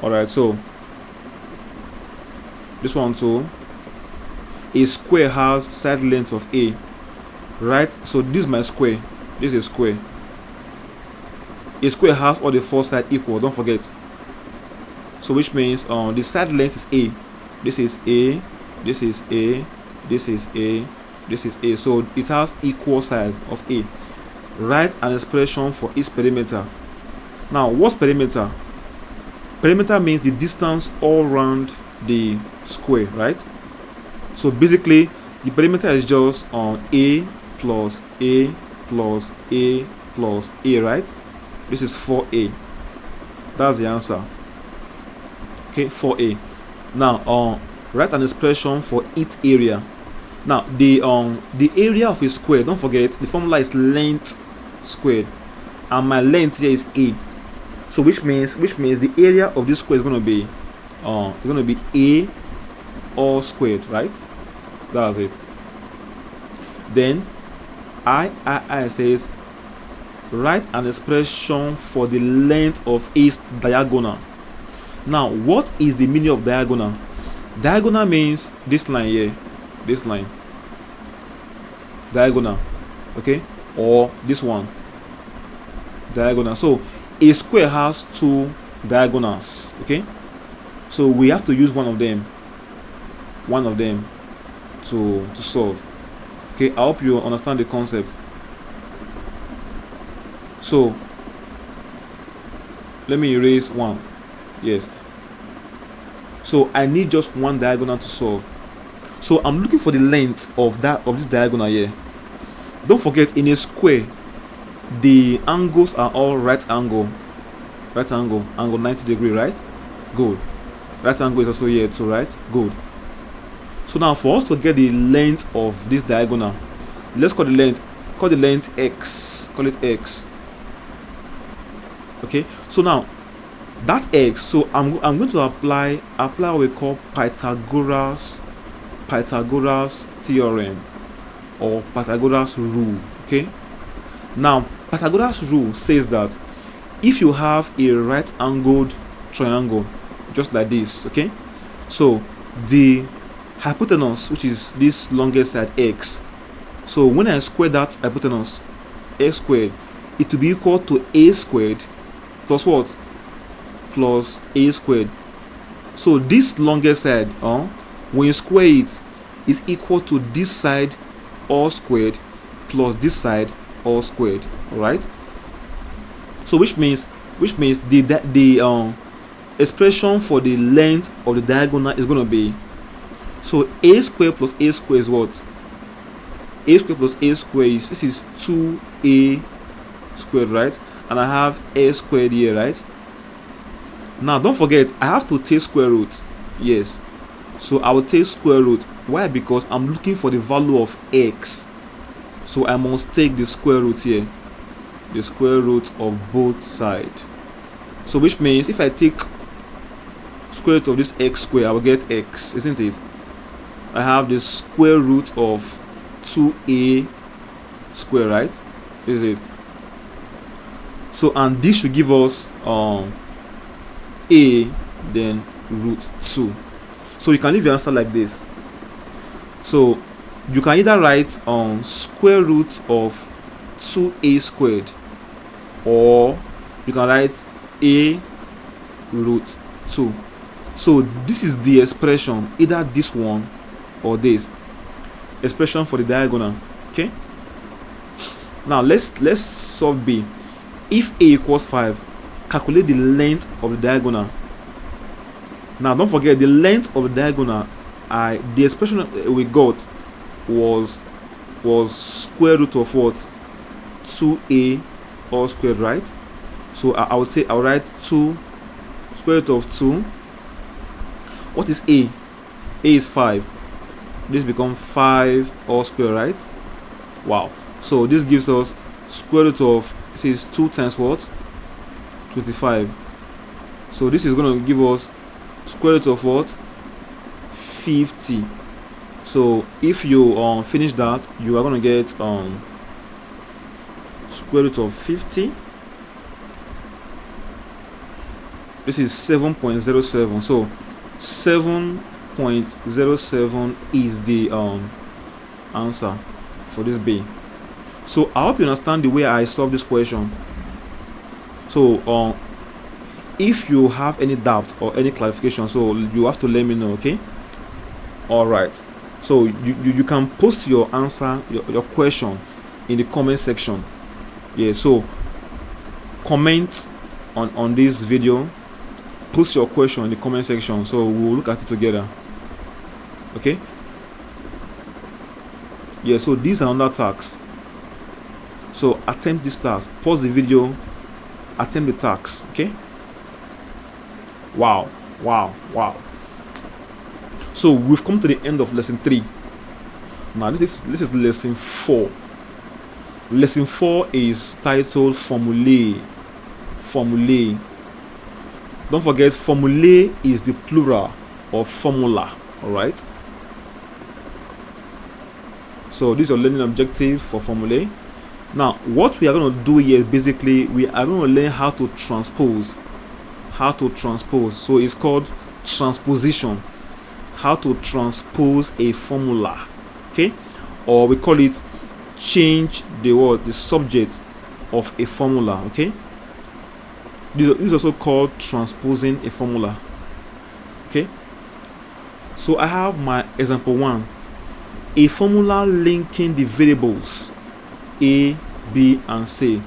Alright, so this one too. A square has side length of a, right? So this is my square. This is a square. A square has all the 4 sides equal, don't forget. So which means the side length is a. This is a, this is a, this is a, this is a. So it has equal side of a. Write an expression for its perimeter. Now what's perimeter? Perimeter means the distance all around the square, right? So basically the perimeter is just a plus a plus a plus a, right? This is 4a. That's the answer. Okay, 4a. Now write an expression for its area. Now the area of a square, don't forget the formula is length squared, and my length here is a. So which means the area of this square is going to be a all squared, right? That's it. Then I says write an expression for the length of its diagonal. Now what is the meaning of diagonal? Diagonal means this line here, this line, diagonal, okay, or this one, diagonal. So a square has 2 diagonals, okay, so we have to use one of them to solve. Okay, I hope you understand the concept. So let me erase 1. Yes, so I need just one diagonal to solve. So I'm looking for the length of this diagonal here. Don't forget, in a square the angles are all right angle, angle 90 degree, right? Good. Right angle is also here too, right? Good. So now for us to get the length of this diagonal, let's call the length x, call it x. Okay, so now that x, so I'm going to apply what we call Pythagoras theorem or Pythagoras rule. Okay, now Pythagoras rule says that if you have a right angled triangle just like this, okay, so the hypotenuse, which is this longest side, x. So when I square that hypotenuse, x squared, it will be equal to a squared plus what? Plus a squared. So this longest side, when you square it, is equal to this side all squared plus this side all squared. All right. So which means the expression for the length of the diagonal is going to be, so a squared plus a squared is what? A squared plus a squared is, this is 2a squared, right? And I have a squared here, right? Now don't forget, I have to take square root. Yes, so I will take square root. Why? Because I'm looking for the value of x, so I must take the square root here, the square root of both sides. So which means if I take square root of this x squared, I will get x, isn't it? I have the square root of 2a squared, right? Is it? So, and this should give us a, then root 2. So you can leave your answer like this. So you can either write square root of 2a squared, or you can write a root 2. So this is the expression, either this one or this expression for the diagonal. Okay, now let's solve B. If a equals 5, calculate the length of the diagonal. Now don't forget, the length of the diagonal, the expression we got was square root of what? 2a all squared, right? So I'll write 2 square root of 2. What is a? A is 5. This becomes 5 all square, right? Wow. So this gives us square root of, this is 2 times what? 25. So this is going to give us square root of what? 50. So if you finish that, you are going to get square root of 50. This is 7.07. So 7.07 is the answer for this B. So I hope you understand the way I solve this question. So if you have any doubt or any clarification, so you have to let me know. Okay, all right. So you can post your answer, your question in the comment section. Yeah, so comment on this video, post your question in the comment section, so we'll look at it together. Okay, yeah, so these are another tasks. So attempt this task, pause the video, attempt the task. Okay, wow. So we've come to the end of lesson 3. Now this is lesson 4. Lesson 4 is titled Formulae. Don't forget, formulae is the plural of formula. All right, so this is your learning objective for formulae. Now what we are going to do here is basically we are going to learn how to transpose. So it's called transposition. How to transpose a formula. Okay, or we call it change the subject of a formula. Okay, this is also called transposing a formula. Okay, so I have my example 1. A formula linking the variables a, b, and c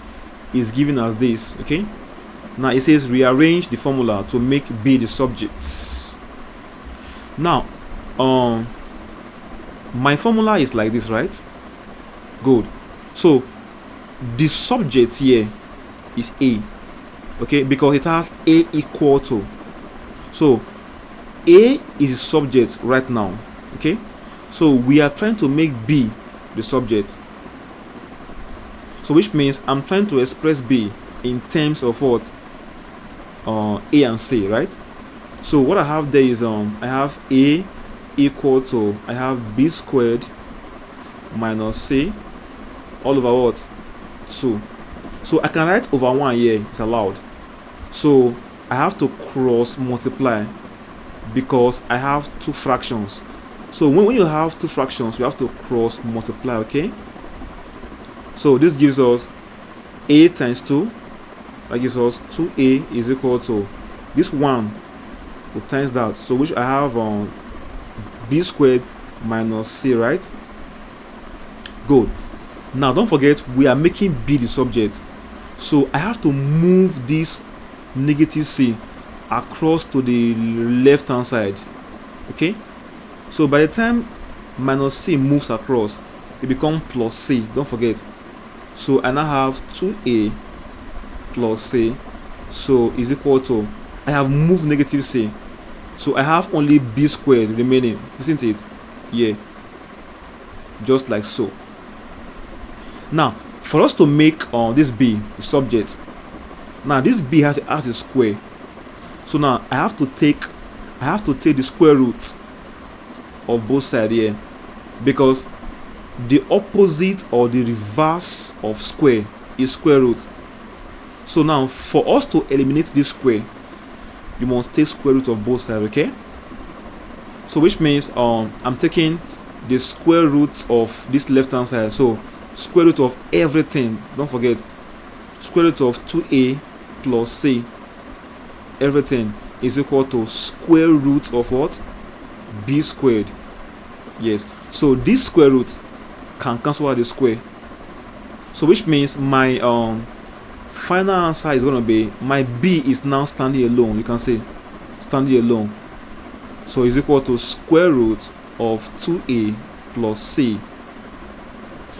is given as this. Okay, now it says rearrange the formula to make b the subject. Now my formula is like this, right? Good. So the subject here is a, okay, because it has a equal to. So a is the subject right now. Okay, so we are trying to make b the subject. So which means I'm trying to express b in terms of what? A and c, right? So what I have there is I have a equal to, I have b squared minus c all over what? 2. So I can write over 1 here, it's allowed. So I have to cross multiply because I have 2 fractions. So when you have two fractions, you have to cross multiply, okay? So this gives us a times 2. That gives us 2a is equal to this 1 will times that. So which I have b squared minus c, right? Good. Now don't forget we are making b the subject. So I have to move this negative c across to the left hand side. Okay? So by the time minus c moves across, it becomes plus c. Don't forget. So I now have 2a plus c. So is equal to, I have moved negative c. So I have only b squared remaining, isn't it? Yeah. Just like so. Now, for us to make this b the subject, now this b has a square. So now I have to take the square root of both sides here, because the opposite or the reverse of square is square root. So now for us to eliminate this square, you must take square root of both sides, okay? So which means I'm taking the square root of this left hand side. So square root of everything, don't forget, square root of 2a plus c, everything is equal to square root of what? B squared. Yes. So this square root can cancel out the square. So which means my final answer is going to be, my b is now standing alone. You can say standing alone. So is equal to square root of 2a plus c.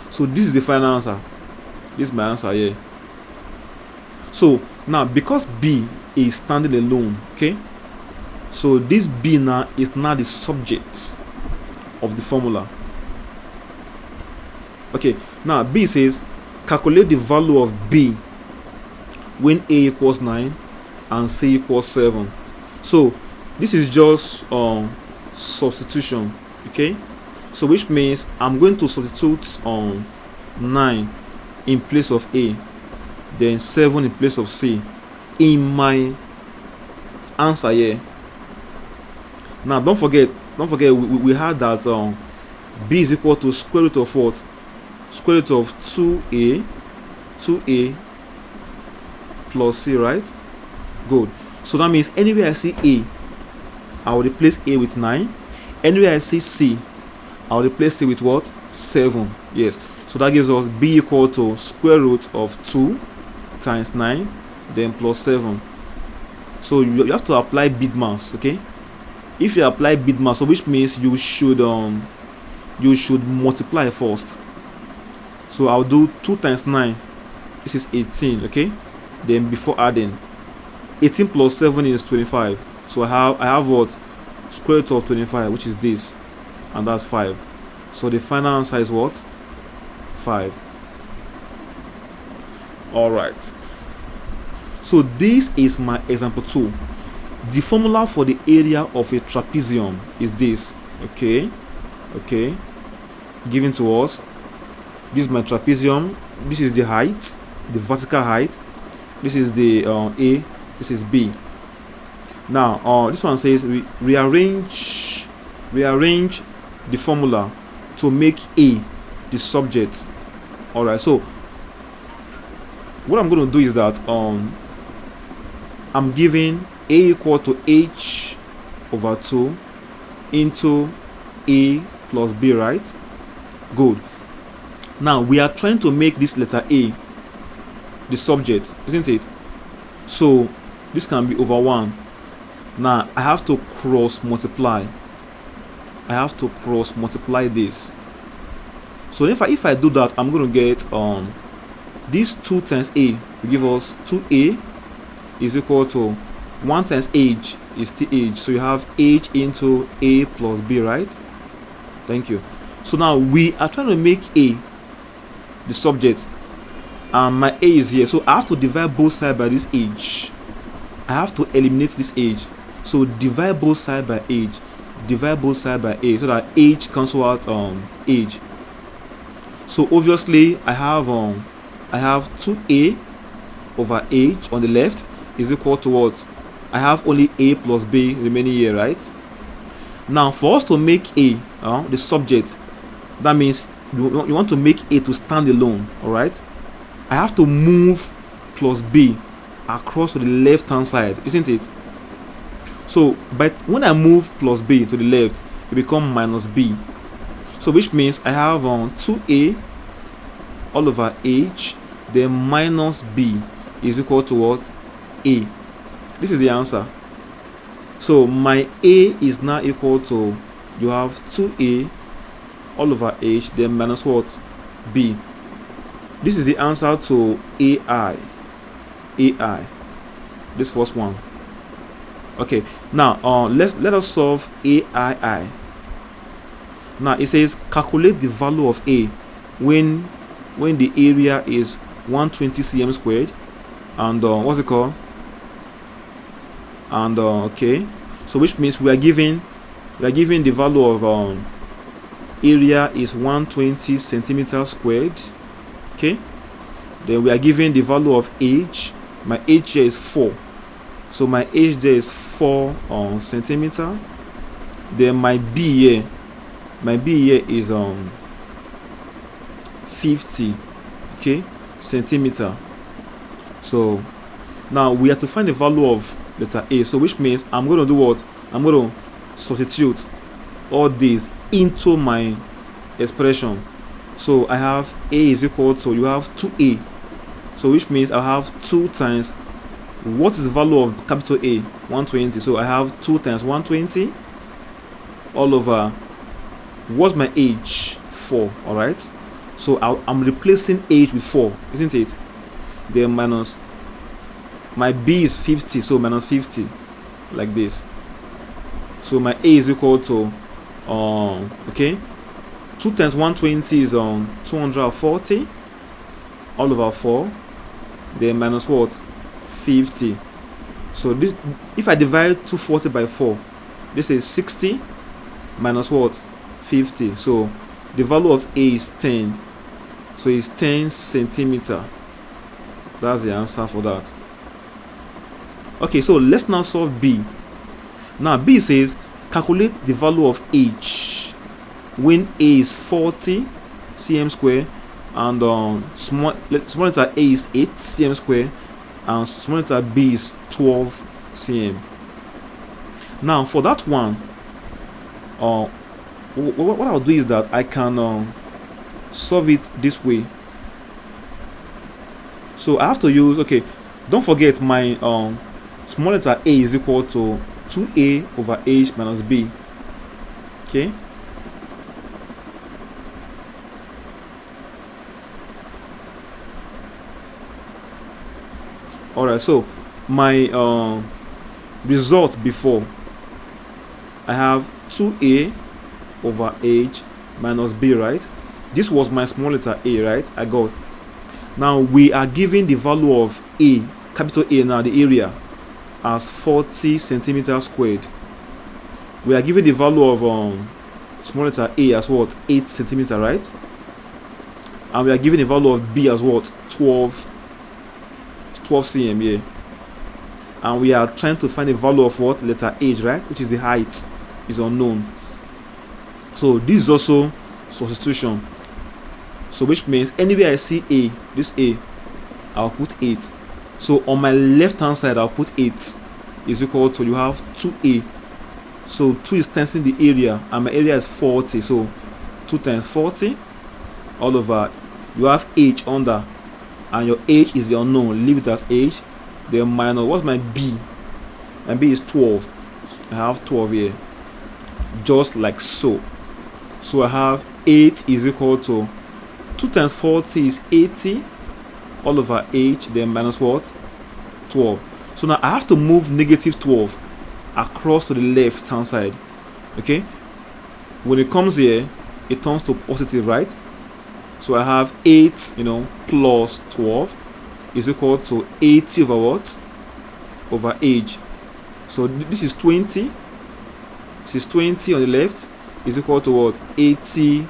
So this is the final answer. This is my answer here. So now because b is standing alone, okay, so this b now is now the subject of the formula. Okay, now b says calculate the value of b when a equals 9 and c equals 7. So this is just substitution, okay? So which means I'm going to substitute 9 in place of a, then 7 in place of c in my answer here. Now don't forget we had that b is equal to square root of what? Square root of 2a plus c, right? Good. So that means anywhere I see a, I will replace a with 9. Anywhere I see c, I will replace c with what? 7. Yes. So that gives us b equal to square root of 2 times 9 then plus 7. So you have to apply bid mass, okay? If you apply bid mass, so which means you should multiply first. So I'll do 2 times 9. This is 18, okay? Then before adding, 18 plus 7 is 25. So I have what? Square root of 25, which is this, and that's 5. So the final answer is what? 5. All right. So this is my example 2. The formula for the area of a trapezium is this, okay? Given to us. This is my trapezium. This is the height, the vertical height. This is the a. This is b. Now this one says rearrange the formula to make a the subject. All right. So what I'm going to do is that I'm giving a equal to h over 2 into a plus b, right? Good. Now we are trying to make this letter a the subject, isn't it? So this can be over 1. Now I have to cross multiply. This. So if I do that, I'm going to get this 2 times a will give us 2a is equal to 1 times h is th. So you have h into a plus b, right? Thank you. So now we are trying to make a the subject, and my a is here. So I have to divide both sides by this h. I have to eliminate this h. So divide both sides by h. Divide both sides by a, so that h cancel out h. So obviously I have 2a over h on the left is equal to what? I have only a plus b remaining here, right? Now for us to make a, the subject. That means you want to make A to stand alone. All right, I have to move plus B across to the left hand side, isn't it? So but when I move plus B to the left, it becomes minus B. So which means I have 2A all over H, then minus B is equal to what? A. This is the answer. So my A is now equal to, you have 2A all over H, then minus what? B. This is the answer to AI. AI. This first one. Okay, now let us solve AII. Now it says calculate the value of A when the area is 120 cm squared, and what's it called? And okay, so which means we are given the value of area is 120 centimeters squared. Okay, then we are given the value of H. My H here is 4, so my H there is 4 centimeter. Then my B here is 50, okay, centimeter. So now we have to find the value of letter A. So which means I'm going to do what? I'm going to substitute all these into my expression. So I have A is equal to, you have 2A. So which means I have 2 times, what is the value of capital A? 120. So I have 2 times 120 all over, what's my H? 4. All right. So I'm replacing H with 4, isn't it? Then minus, my B is 50, so minus 50, like this. So my A is equal to, okay, 2 times 120 is 240 all over 4, then minus what? 50. So this, if I divide 240 by 4, this is 60 minus what? 50. So the value of A is 10. So it's 10 centimeter. That's the answer for that. Okay, so let's now solve B. Now B says calculate the value of H when A is 40 cm square and small letter A is 8 cm square and small letter B is 12 cm. Now for that one, what I'll do is that I can solve it this way. So I have to use, okay, don't forget my small letter A is equal to 2A over H minus B. Okay, alright, so my result before, I have 2A over H minus B, right? This was my small letter A, right? I got. Now we are given the value of A, capital A now, the area, as 40 centimeters squared. We are given the value of small letter A as what? 8 centimeter, right? And we are given the value of B as what? 12 cm here. And we are trying to find the value of what? Letter H, right? Which is the height, is unknown. So this is also substitution. So which means anywhere I see A, this A, I'll put 8. So on my left hand side, I'll put 8 is equal to, you have 2A. So 2 is times the area, and my area is 40. So 2 times 40 all over, you have H under, and your H is the unknown. Leave it as H. Then minus, what's my B? My B is 12. I have 12 here, just like so. So I have 8 is equal to 2 times 40 is 80 all over H, then minus what? 12. So now I have to move negative 12 across to the left hand side. Okay, when it comes here, it turns to positive, right? So I have 8, plus 12 is equal to 80 over what? Over H. So this is 20. This is 20 on the left is equal to what? 80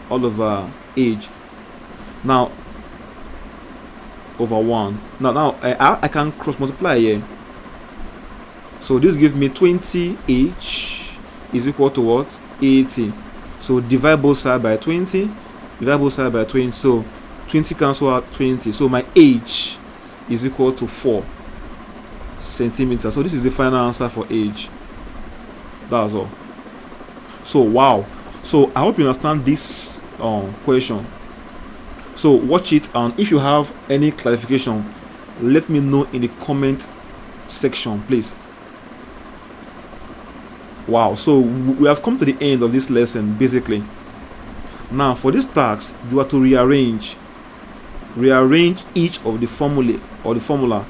all over H. Now over 1. Now I can cross multiply here. So this gives me 20H is equal to what? 80. So divide both sides by 20, divide both sides by 20. So 20 cancel out 20. So my age is equal to 4 centimeters. So this is the final answer for age. That's all. So wow. So I hope you understand this question. So watch it, and if you have any clarification, let me know in the comment section, please. Wow, so we have come to the end of this lesson basically. Now for this task, you have to rearrange each of the formulae or the formula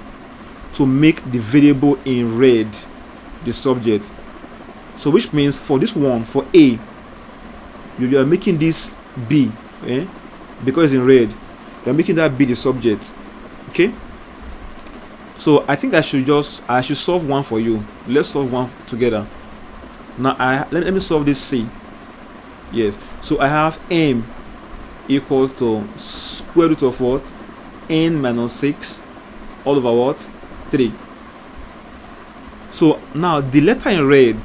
to make the variable in red the subject. So which means for this one, for A, you are making this B, because it's in red, you are making that B the subject. Okay, so I think I should solve one for you. Let's solve one together. Now let me solve this C. Yes, so I have M equals to square root of what? N minus 6 all over what? 3. So now the letter in red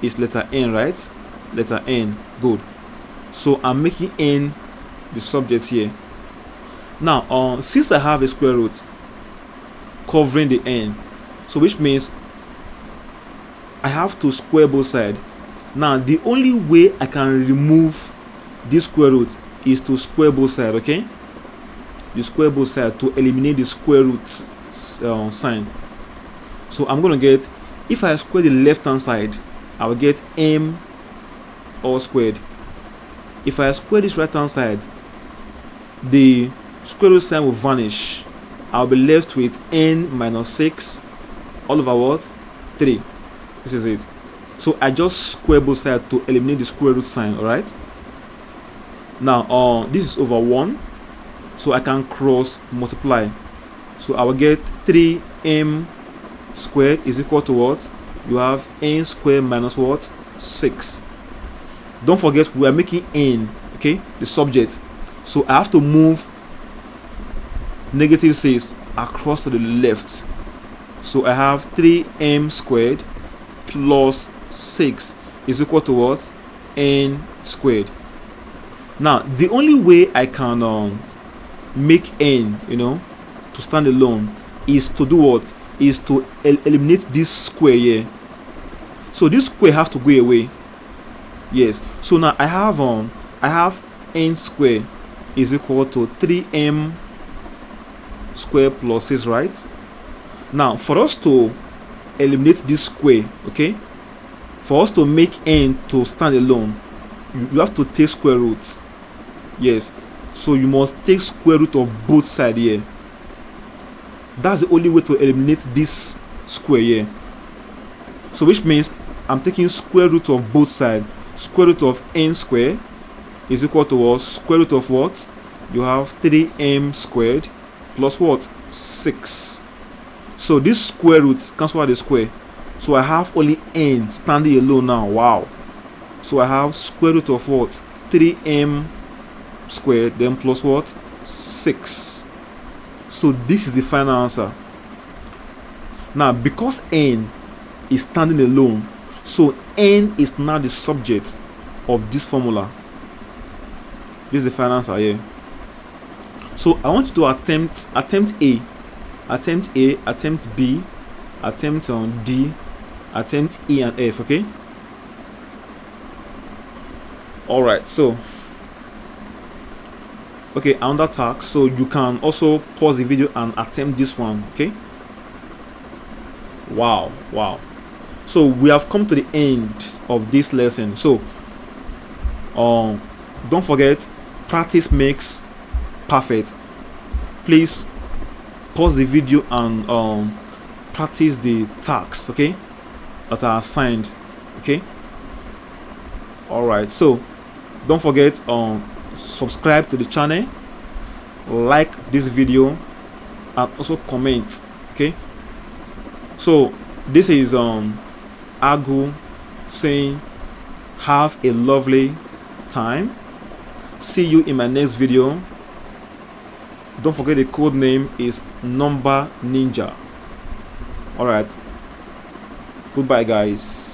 is letter N, right? Letter N. Good. So I'm making N the subject here. Now since I have a square root covering the N, so which means I have to square both sides. Now the only way I can remove this square root is to square both sides. Okay, you square both sides to eliminate the square root sign. So I'm gonna get, if I square the left hand side, I will get M all squared. If I square this right hand side, the square root sign will vanish. I'll be left with N minus 6 all over what? 3. This is it. So I just square both sides to eliminate the square root sign. Alright, now this is over 1, so I can cross multiply. So I will get 3m squared is equal to what? You have n squared minus what? 6. Don't forget we are making n, okay, the subject. So I have to move negative 6 across to the left. So I have 3m squared plus 6 is equal to what? N squared. Now the only way I can make n, to stand alone, is to do what? Is to eliminate this square here. So this square has to go away. Yes. So now I have n squared is equal to 3m squared plus 6, right? Now for us to eliminate this square, okay, for us to make n to stand alone, you have to take square roots. Yes, so you must take square root of both sides here. That's the only way to eliminate this square here. So which means I'm taking square root of both sides. Square root of n squared is equal to what? Square root of what? You have 3m squared plus what? 6. So this square root cancel out the square. So I have only n standing alone now. Wow. So I have square root of what? 3m squared then plus what? 6. So this is the final answer. Now because n is standing alone, so n is now the subject of this formula. This is the final answer here. So I want you to attempt A, attempt B, attempt on D, attempt E and F. Okay. All right. So okay, another task. So you can also pause the video and attempt this one. Okay. Wow. So we have come to the end of this lesson. So don't forget, practice makes perfect. Please pause the video and practice the tasks, okay, that are assigned. Okay. All right. So don't forget, subscribe to the channel, like this video, and also comment. Okay. So this is Agu saying have a lovely time. See you in my next video. Don't forget the code name is Number Ninja. All right. Goodbye, guys.